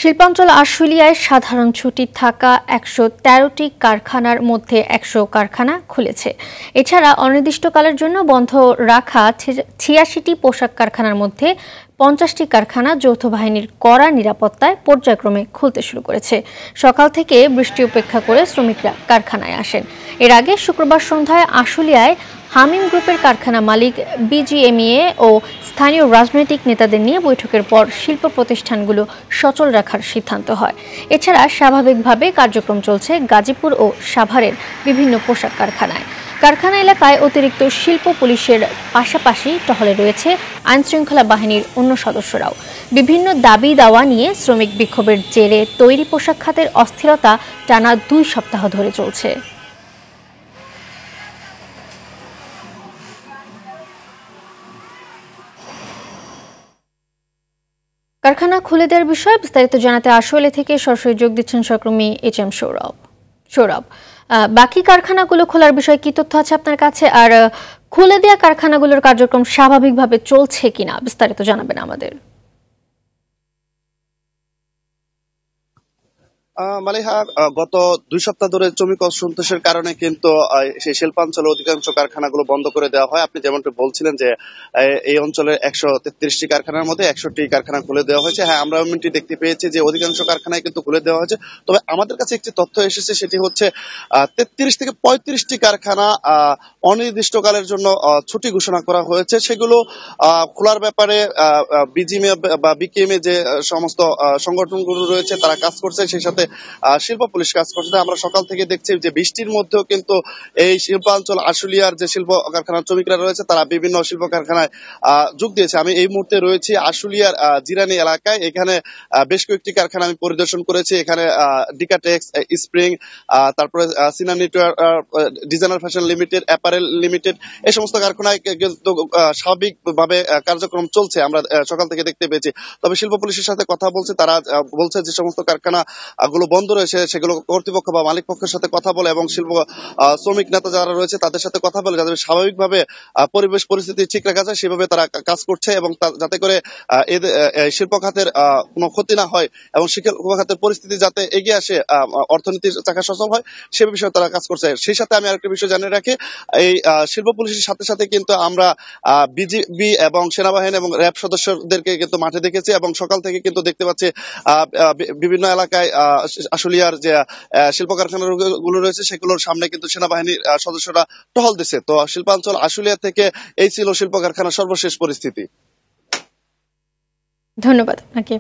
শিল্পাঞ্চল আশুলিয়ায় সাধারণ ছুটি থাকা ১১৩টি কারখানার মধ্যে ১০০ কারখানা খুলেছে। এছাড়া অনির্দিষ্টকালের জন্য বন্ধ রাখা ৮৬টি পোশাক কারখানার মধ্যে ৫০টি কারখানা যৌথ বাহিনীর কড়া নিরাপত্তায় পর্যায়ক্রমে খুলতে শুরু করেছে। সকাল থেকে বৃষ্টি উপেক্ষা করে শ্রমিকরা কারখানায় আসেন। এর আগে শুক্রবার সন্ধ্যায় আশুলিয়ায় হামিম গ্রুপের কারখানা মালিক বিজিএমইএ ও স্থানীয় রাজনৈতিক নেতাদের নিয়ে বৈঠকের পর শিল্প প্রতিষ্ঠানগুলো সচল রাখার সিদ্ধান্ত হয়। এছাড়া স্বাভাবিকভাবে কার্যক্রম চলছে গাজীপুর ও সাভারের বিভিন্ন পোশাক কারখানায়। কারখানা এলাকায় অতিরিক্ত শিল্প পুলিশের পাশাপাশি টহলে রয়েছে আইনশৃঙ্খলা বাহিনীর অন্য সদস্যরাও। বিভিন্ন দাবি দাওয়া নিয়ে শ্রমিক বিক্ষোভের জেরে তৈরি পোশাক খাতের অস্থিরতা টানা ২ সপ্তাহ ধরে চলছে। কারখানা খুলে দেওয়ার বিষয়ে বিস্তারিত জানাতে আশুলিয়া থেকে সরাসরি যোগ দিচ্ছেন সহকর্মী HM সৌরভ। বাকি কারখানাগুলো খোলার বিষয়ে কি তথ্য আছে আপনার কাছে, আর খুলে দেওয়া কারখানাগুলোর কার্যক্রম স্বাভাবিকভাবে চলছে কিনা বিস্তারিত জানাবেন আমাদের। মালিহা, গত ২ সপ্তাহ ধরে শ্রমিক অসন্তোষের কারণে কিন্তু সেই শিল্পাঞ্চলে অধিকাংশ কারখানাগুলো বন্ধ করে দেওয়া হয়। আপনি যেমনটি বলছিলেন যে এই অঞ্চলের ১৩৩টি কারখানার মধ্যে ১০০টি কারখানা খুলে দেওয়া হয়েছে। হ্যাঁ, আমরা এমনটি দেখতে পেয়েছি যে অধিকাংশ কারখানায় কিন্তু খুলে দেওয়া হয়েছে। তবে আমাদের কাছে একটি তথ্য এসেছে, সেটি হচ্ছে ৩৩ থেকে ৩৫টি কারখানা অনির্দিষ্টকালের জন্য ছুটি ঘোষণা করা হয়েছে। সেগুলো খোলার ব্যাপারে বিজিএমএ বা বিকেএমএ যে সমস্ত সংগঠনগুলো রয়েছে তারা কাজ করছে, সেই সাথে শিল্প পুলিশ কাজ করছে। আমরা সকাল থেকে দেখছি যে বৃষ্টির মধ্যেও কিন্তু এই শিল্পাঞ্চল আশুলিয়ার যে শিল্প কারখানার শ্রমিকরা রয়েছে তারা বিভিন্ন শিল্প কারখানায় যোগ দিয়েছে। আমি এই মুহূর্তে রয়েছি আশুলিয়ার জিরানি এলাকায়। এখানে বেশ কয়েকটি কারখানা আমি পরিদর্শন করেছি। এখানে ডিকাটেক্স, স্প্রিং, তারপরে সিনা network, designer fashion limited, apparel limited, এই সমস্ত কারখানায় কিন্তু স্বাভাবিকভাবে কার্যক্রম চলছে আমরা সকাল থেকে দেখতে পেয়েছি। তবে শিল্প পুলিশের সাথে কথা বলছে, তারা বলছে যে সমস্ত কারখানা গুলো বন্ধ রয়েছে সেগুলো কর্তৃপক্ষ বা মালিক পক্ষের সাথে কথা বলে এবং শিল্প শ্রমিক নেতা যারা রয়েছে তাদের সাথে কথা বলে যাতে স্বাভাবিকভাবে পরিবেশ পরিস্থিতি ঠিক রাখা যায় সেভাবে তারা কাজ করছে এবং যাতে করে শিল্প খাতের কোনো ক্ষতি না হয় এবং শিল্প খাতের পরিস্থিতি যাতে এগিয়ে আসে, অর্থনীতির চাকা সচল হয় সে বিষয়ে তারা কাজ করছে। সেই সাথে আমি আরেকটা বিষয় জানিয়ে রাখি, এই শিল্প পুলিশের সাথে সাথে কিন্তু আমরা বিজিবি এবং সেনাবাহিনী এবং র্যাব সদস্যদেরকে কিন্তু মাঠে দেখেছি এবং সকাল থেকে কিন্তু দেখতে পাচ্ছি বিভিন্ন এলাকায় আশুলিয়ার যে শিল্প কারখানা গুলো রয়েছে সেগুলোর সামনে কিন্তু সেনাবাহিনীর সদস্যরা টহল দিচ্ছে। তো শিল্পাঞ্চল আশুলিয়া থেকে এই ছিল শিল্প কারখানার সর্বশেষ পরিস্থিতি। ধন্যবাদ আপনাকে।